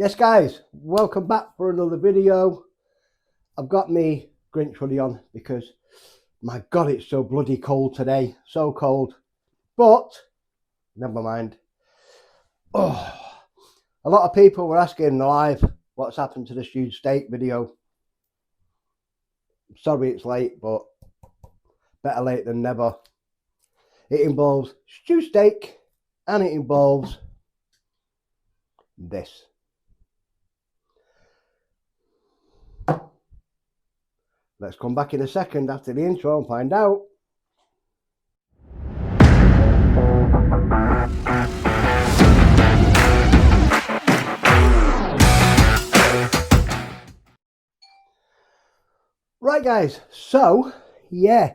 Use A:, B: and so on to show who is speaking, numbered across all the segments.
A: Yes guys, welcome back for another video. I've got me Grinch hoodie on because my god it's so bloody cold today, so cold, but never mind. Oh, a lot of people were asking live what's happened to the stewed steak video. Sorry it's late, but better late than never. It involves stewed steak and it involves this. Let's come back in a second after the intro and find out. Right guys, so yeah,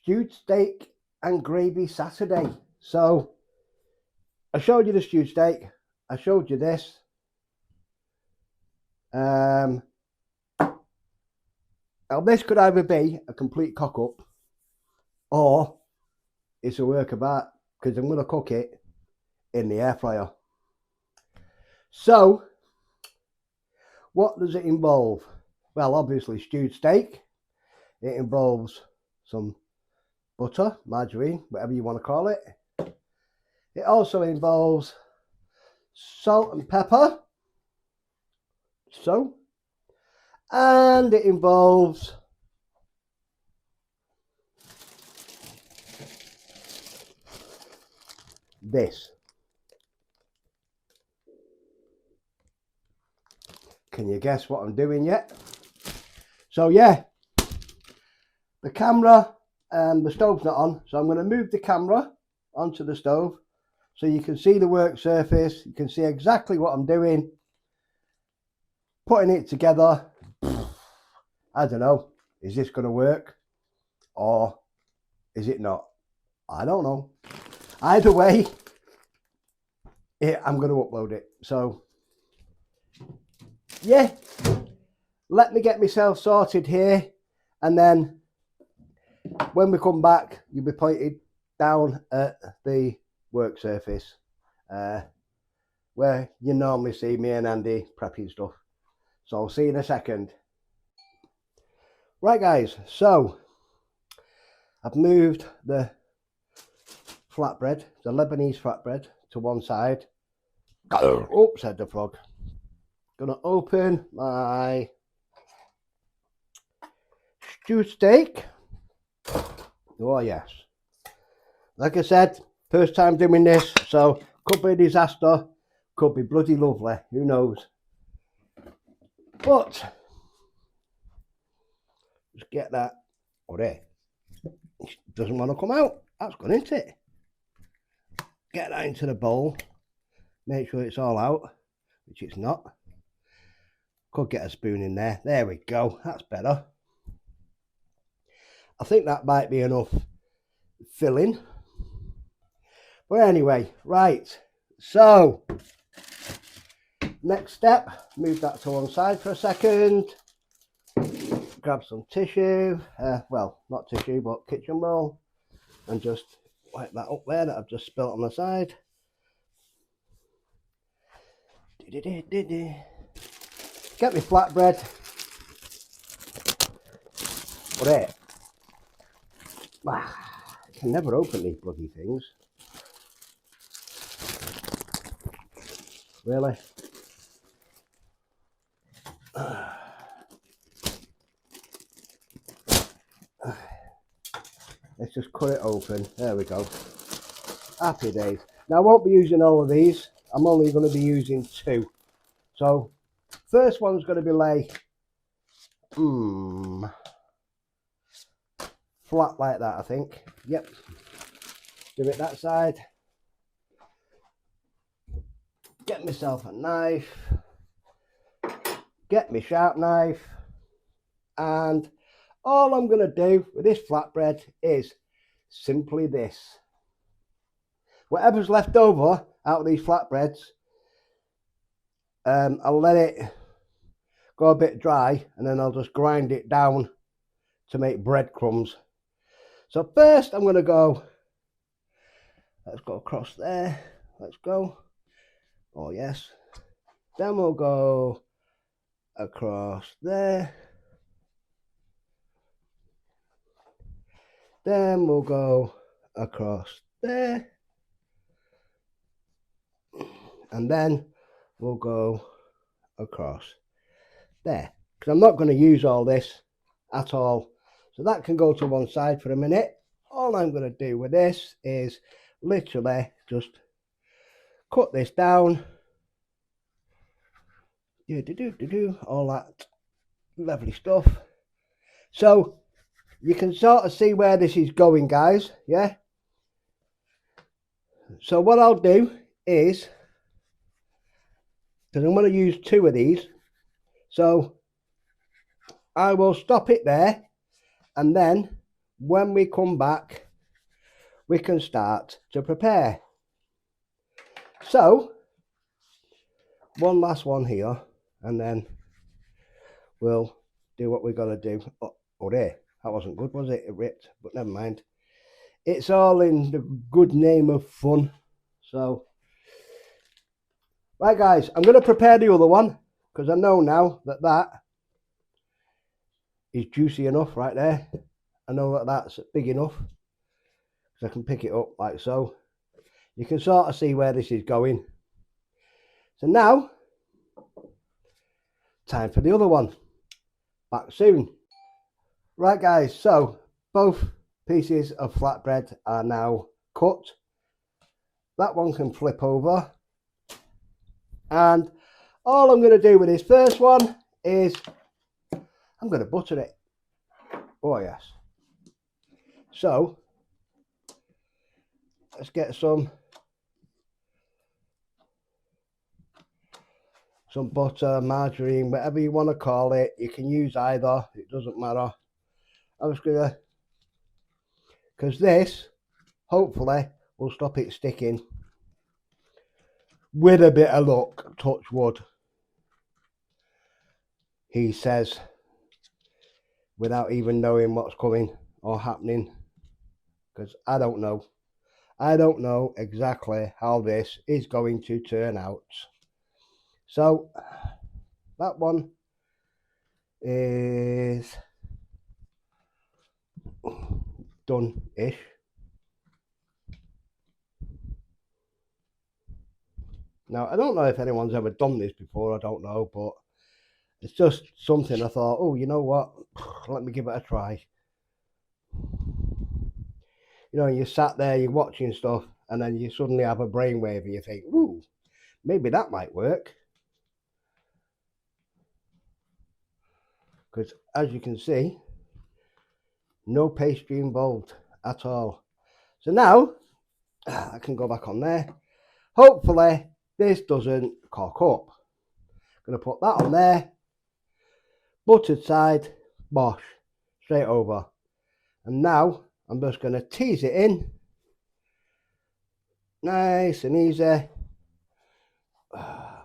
A: stewed steak and gravy Saturday. So I showed you the stewed steak, I showed you this. Now this could either be a complete cock up or it's a work of art because I'm going to cook it in the air fryer. So what does it involve? Well, obviously stewed steak. It involves some butter, margarine, whatever you want to call it. It also involves salt and pepper. So, and it involves this. Can you guess what I'm doing yet? So yeah, the camera and the stove's not on, so I'm going to move the camera onto the stove so you can see the work surface, you can see exactly what I'm doing, putting it together. I don't know, is this going to work or is it not? I don't know. Either way, I'm going to upload it. So yeah, let me get myself sorted here, and then when we come back you'll be pointed down at the work surface where you normally see me and Andy prepping stuff. So I'll see you in a second. Right guys, so I've moved the flatbread, the Lebanese flatbread, to one side. Oh, said the frog. Gonna open my stewed steak. Oh yes, like I said, first time doing this, so could be a disaster, could be bloody lovely, who knows. But just get that. Oh there, it doesn't want to come out. That's good, isn't it? Get that into the bowl, make sure it's all out, which it's not. Could get a spoon in there. There we go, that's better. I think that might be enough filling. But anyway, right, so next step, move that to one side for a second, grab some tissue, well, not tissue, but kitchen roll, and just wipe that up there that I've just spilt on the side. Get me flatbread. But hey, I can never open these bloody things. Really? Let's just cut it open. There we go. Happy days. Now I won't be using all of these. I'm only going to be using two. So first one's going to be lay flat like that, I think. Yep. Do it that side. Get myself a knife. Get me sharp knife. And all I'm going to do with this flatbread is simply this. Whatever's left over out of these flatbreads, I'll let it go a bit dry and then I'll just grind it down to make breadcrumbs. So first I'm going to go, let's go across there, let's go, Oh yes. Then we'll go across there. Then we'll go across there. And then we'll go across there. Because I'm not going to use all this at all. So that can go to one side for a minute. All I'm going to do with this is literally just cut this down. All that lovely stuff. So you can sort of see where this is going, guys. Yeah. So what I'll do is, because I'm going to use 2 of these, so I will stop it there, and then when we come back we can start to prepare. So one last one here, and then we'll do what we've got to do. Oh there, that wasn't good, was it? It ripped, but never mind. It's all in the good name of fun. So right guys, I'm going to prepare the other one, because I know now that that is juicy enough right there. I know that that's big enough, because I can pick it up like so. You can sort of see where this is going. So now, time for the other one. Back soon. Right guys, so both pieces of flatbread are now cut. That one can flip over. And all I'm going to do with this first one is I'm going to butter it. Oh yes. So let's get some butter, margarine, whatever you want to call it. You can use either, it doesn't matter. I'm just gonna, because this hopefully will stop it sticking. With a bit of luck, touch wood, he says, without even knowing what's coming or happening, because I don't know. I don't know exactly how this is going to turn out. So that one is done-ish. Now, I don't know if anyone's ever done this before, I don't know, but it's just something I thought, oh, you know what, let me give it a try. You know, you sat there, you're watching stuff, and then you suddenly have a brainwave and you think, ooh, maybe that might work. Because as you can see, no pastry involved at all. So now, I can go back on there. Hopefully, this doesn't cock up. Going to put that on there. Buttered side, bosh, straight over. And now, I'm just going to tease it in. Nice and easy.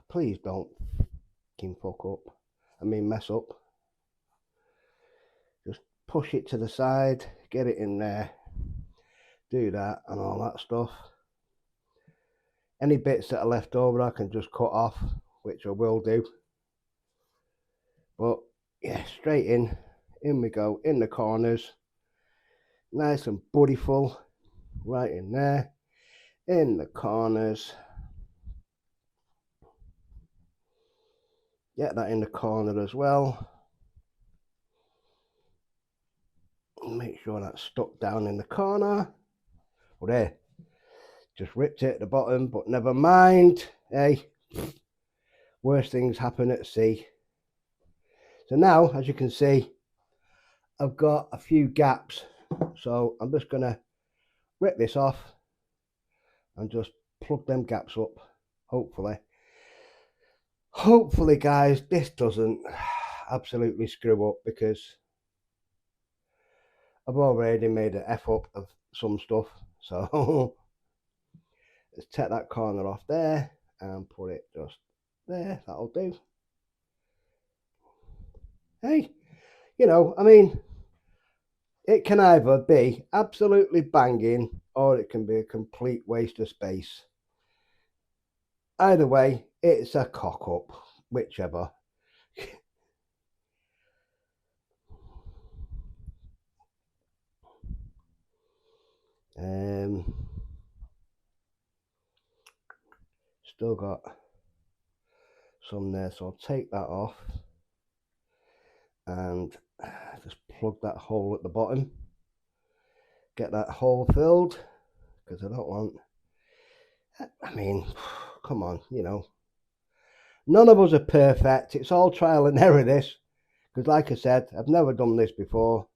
A: Please don't fuck up. I mean, mess up. Just push it to the side, get it in there, do that and all that stuff. Any bits that are left over I can just cut off, which I will do. But yeah, straight in we go, in the corners, nice and buddyful, right in there, in the corners. Get that in the corner as well. Make sure that's stuck down in the corner. Oh, there. Just ripped it at the bottom, but never mind. Hey, worst things happen at sea. So now, as you can see, I've got a few gaps. So I'm just going to rip this off and just plug them gaps up, hopefully. Hopefully, guys, this doesn't absolutely screw up, because I've already made an F up of some stuff. So let's take that corner off there and put it just there. That'll do. Hey, you know, I mean, it can either be absolutely banging or it can be a complete waste of space. either way, it's a cock up, whichever. Still got some there, so I'll take that off and just plug that hole at the bottom, get that hole filled, because I don't want, I mean, come on, you know, none of us are perfect. It's all trial and error, this, because like I said, I've never done this before.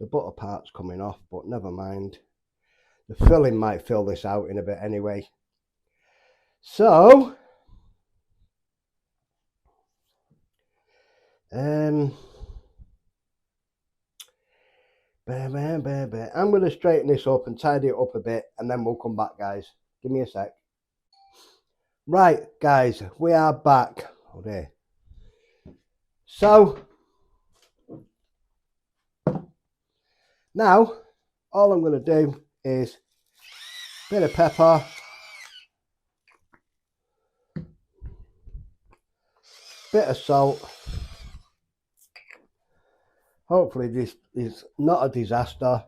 A: The butter part's coming off, but never mind. The filling might fill this out in a bit anyway. So, I'm going to straighten this up and tidy it up a bit, and then we'll come back, guys. Give me a sec. Right, guys, we are back. Oh dear. So, now, all I'm going to do is a bit of pepper, bit of salt. Hopefully this is not a disaster.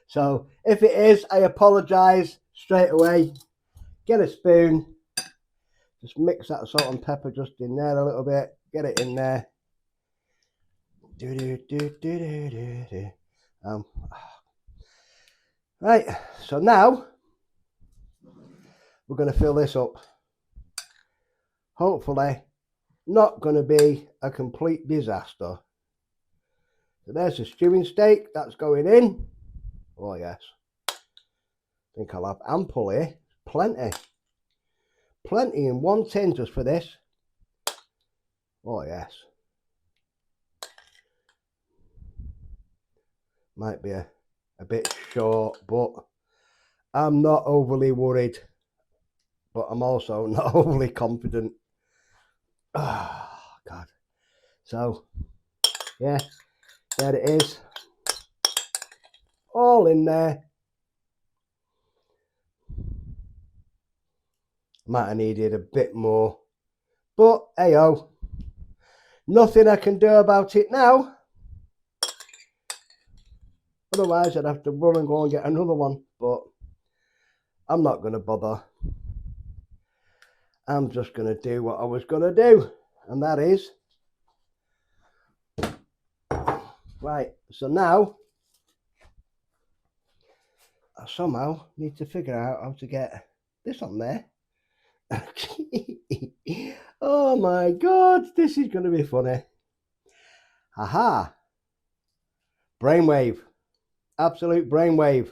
A: So if it is, I apologise straight away. Get a spoon, just mix that salt and pepper just in there a little bit, get it in there. Right, so now we're going to fill this up. Hopefully not going to be a complete disaster. So there's the stewing steak, that's going in. Oh yes, I think I'll have ample here, plenty in one tin just for this. Oh yes, might be a bit short, but I'm not overly worried, but I'm also not overly confident. Oh God. So yeah, there it is, all in there. Might have needed a bit more, but hey oh, nothing I can do about it now. Otherwise I'd have to run and go and get another one, but I'm not going to bother. I'm just going to do what I was going to do, and that is right. So now I somehow need to figure out how to get this on there. Oh my God, this is going to be funny. Haha. Brainwave. Absolute brainwave.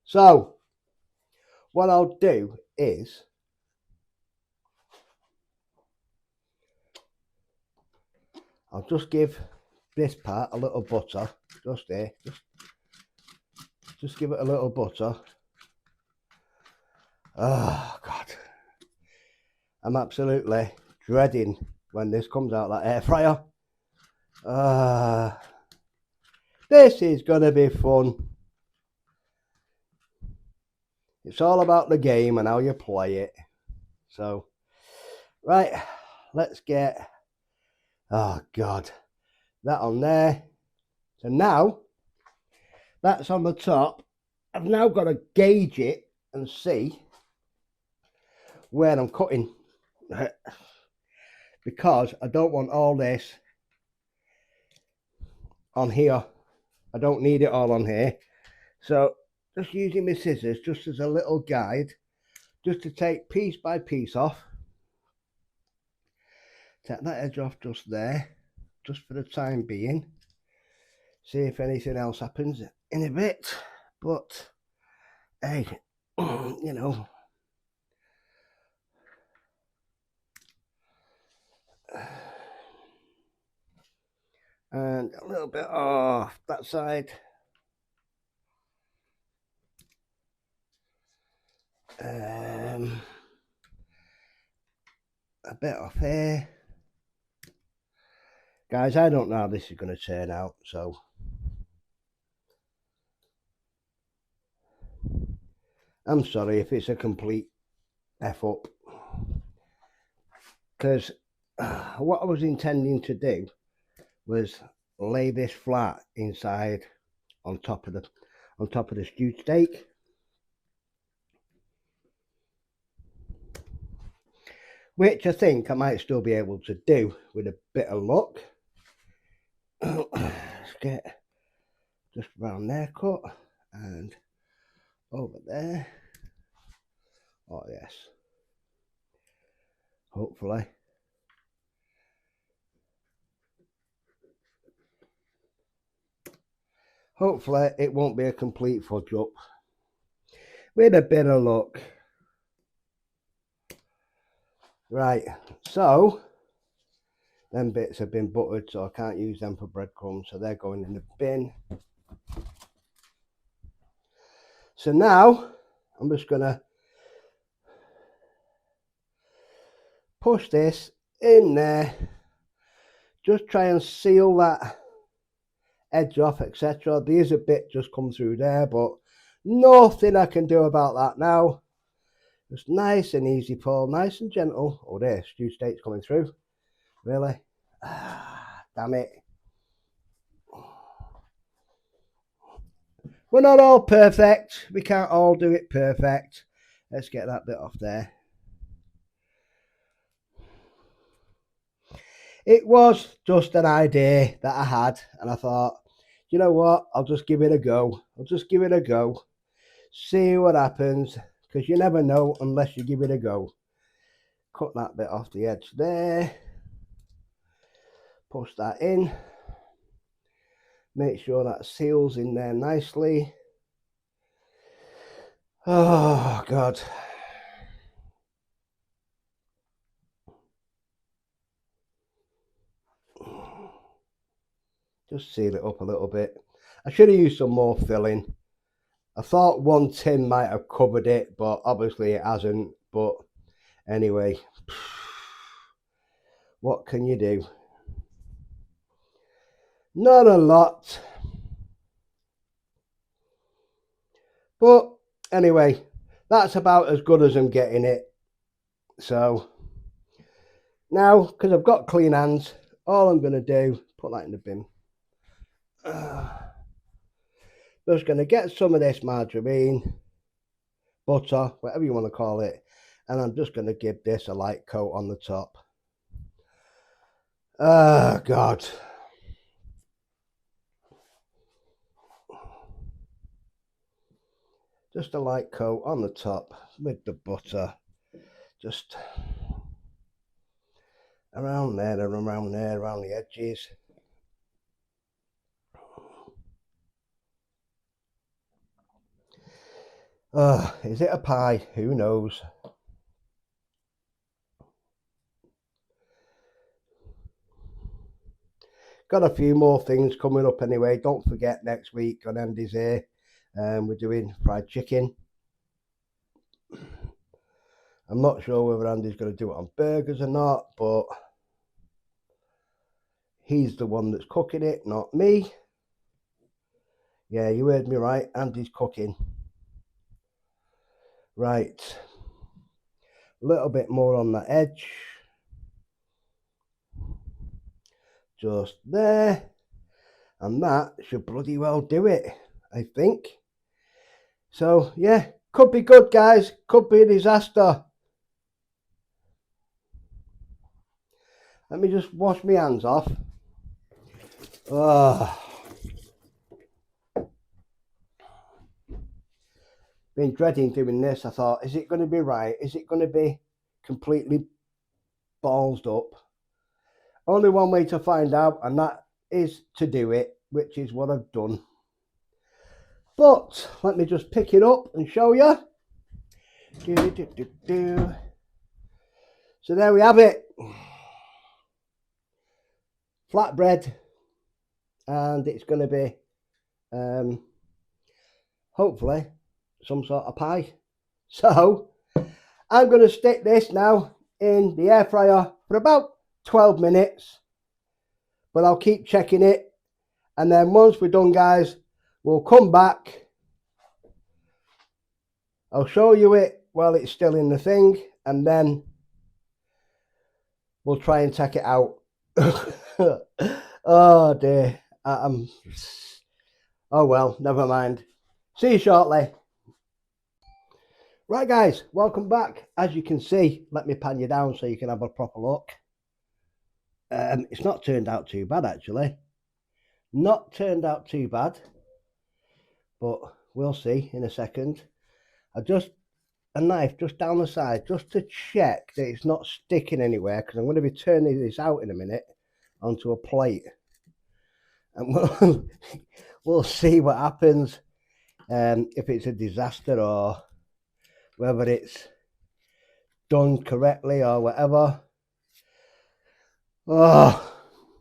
A: So, what I'll do is I'll just give this part a little butter. Just there. Just give it a little butter. Oh God. I'm absolutely dreading when this comes out that air fryer. This is going to be fun. It's all about the game and how you play it. So, right, let's get, oh God, that on there. So now, that's on the top. I've now got to gauge it and see where I'm cutting. Because I don't want all this on here. I don't need it all on here. So just using my scissors just as a little guide, just to take piece by piece off. Take that edge off just there, just for the time being. See if anything else happens in a bit. But hey, you know. And a little bit off that side. A bit off here. Guys, I don't know how this is going to turn out, so I'm sorry if it's a complete F up. because what I was intending to do was lay this flat inside on top of the stewed steak, which I think I might still be able to do with a bit of luck. Let's get just round there cut and over there. Oh yes, hopefully. Hopefully it won't be a complete fudge up. With a bit of luck. Right, so them bits have been buttered, so I can't use them for breadcrumbs, so they're going in the bin. So now I'm just gonna push this in there, just try and seal that edge off, etc. There's a bit just come through there, but nothing I can do about that now. Just nice and easy, Paul, nice and gentle. Oh, there, stew steak's coming through. Really? Damn it. We're not all perfect. We can't all do it perfect. Let's get that bit off there. It was just an idea that I had, and I thought, you know what, I'll just give it a go. See what happens, because you never know unless you give it a go. Cut that bit off the edge there. Push that in. Make sure that seals in there nicely. Oh, God. Just seal it up a little bit. I should have used some more filling. I thought one tin might have covered it, but obviously it hasn't. But anyway, what can you do? Not a lot. But anyway, that's about as good as I'm getting it. So now, because I've got clean hands, all I'm going to do, put that in the bin. Just going to get some of this margarine, butter, whatever you want to call it, and I'm just going to give this a light coat on the top. Oh, God. Just a light coat on the top with the butter. Just around there and around there, around the edges. Is it a pie? Who knows? Got a few more things coming up anyway. Don't forget next week on Andy's here. We're doing fried chicken. I'm not sure whether Andy's going to do it on burgers or not, but he's the one that's cooking it, not me. Yeah, you heard me right. Andy's cooking. Right. A little bit more on the edge. Just there. And that should bloody well do it, I think. So, yeah, could be good, guys. Could be a disaster. Let me just wash my hands off. Been dreading doing this. I thought, is it going to be right? Is it going to be completely ballsed up? Only one way to find out, and that is to do it, which is what I've done. But let me just pick it up and show you. So there we have it. Flatbread, and it's going to be hopefully some sort of pie. So I'm going to stick this now in the air fryer for about 12 minutes, but I'll keep checking it, and then once we're done, guys, we'll come back. I'll show you it while it's still in the thing, and then we'll try and take it out. Oh dear. Oh well, never mind. See you shortly. Right guys, welcome back. As you can see, let me pan you down so you can have a proper look. It's not turned out too bad actually. Not turned out too bad, but we'll see in a second. I just a knife just down the side just to check that it's not sticking anywhere, because I'm going to be turning this out in a minute onto a plate, and we'll see what happens, if it's a disaster or whether it's done correctly or whatever. Oh,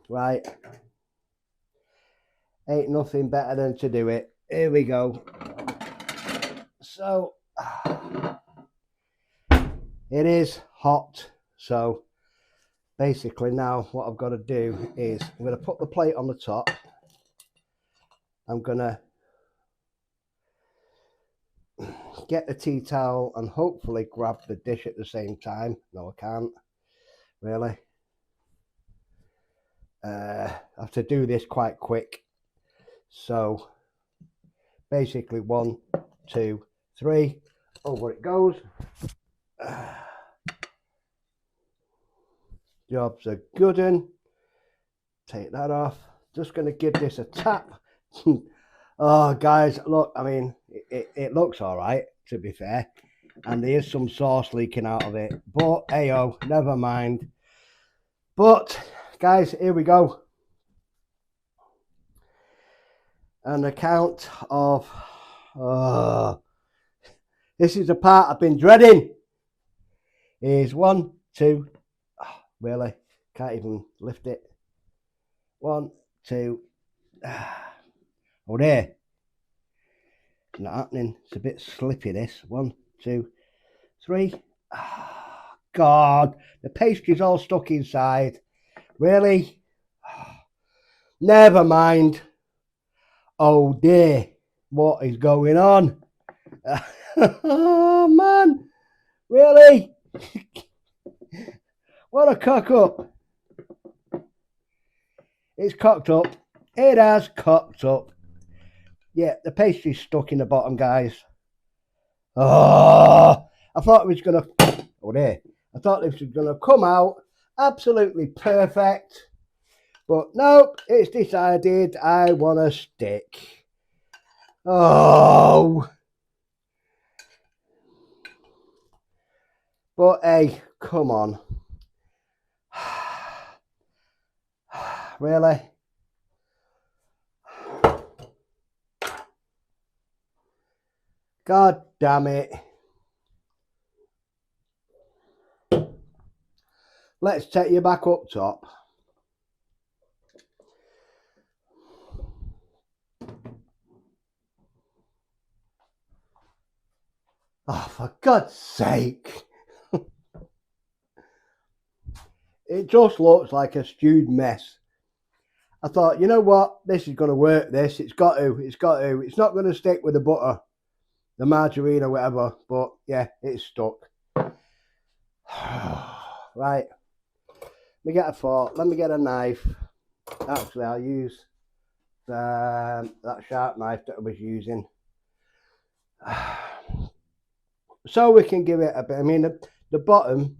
A: right. Ain't nothing better than to do it. Here we go. So it is hot. So basically now what I've got to do is I'm going to put the plate on the top. I'm going to get the tea towel and hopefully grab the dish at the same time. No, I can't really. I have to do this quite quick. So basically 1, 2, 3, over it goes. Job's a good one. Take that off. Just going to give this a tap. Oh guys, look, I mean it looks all right, to be fair, and there is some sauce leaking out of it, but ayo, never mind. But guys, here we go. And the count of this is the part I've been dreading. Is 1, 2, really can't even lift it. 1, 2. Oh there, not happening. It's a bit slippy this. 1, 2, 3. God, the pastry's all stuck inside. Really? Never mind. Oh dear, what is going on? Oh man, really? What a cock up. It's cocked up. It has cocked up. Yeah, the pastry's stuck in the bottom, guys. Oh, I thought it was going to... Oh, there. I thought this was going to come out absolutely perfect. But nope, it's decided I want a stick. Oh. But hey, come on. Really? God damn it. Let's take you back up top. Oh, for God's sake. It just looks like a stewed mess. I thought, you know what? This is going to work, this. It's got to. It's not going to stick with the butter, the margarine or whatever. But, yeah, it's stuck. Right. Let me get a fork. Let me get a knife. Actually, I'll use that sharp knife that I was using. So we can give it a bit. I mean, the bottom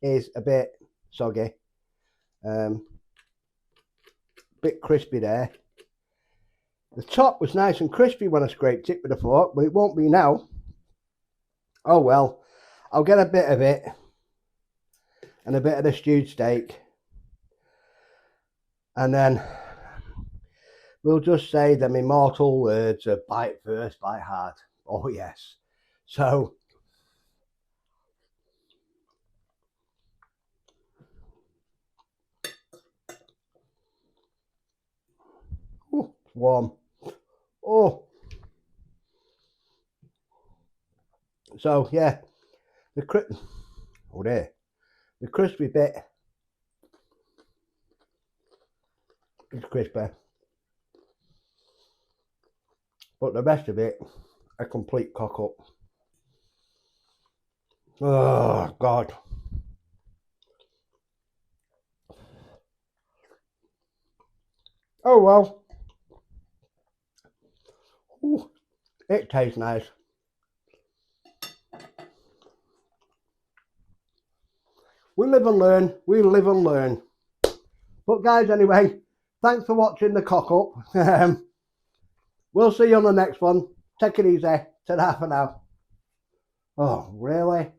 A: is a bit soggy. Bit crispy there. The top was nice and crispy when I scraped it with a fork, but it won't be now. Oh well, I'll get a bit of it and a bit of the stewed steak, and then we'll just say them immortal words of bite first, bite hard. Oh yes. So ooh, it's warm. Oh, so yeah, the crispy bit is crispy, but the rest of it a complete cock up. Oh God. Oh well. Ooh, it tastes nice. We live and learn. We live and learn. But guys, anyway, thanks for watching the cock up. We'll see you on the next one. Take it easy. Ta-da for now. Oh, really?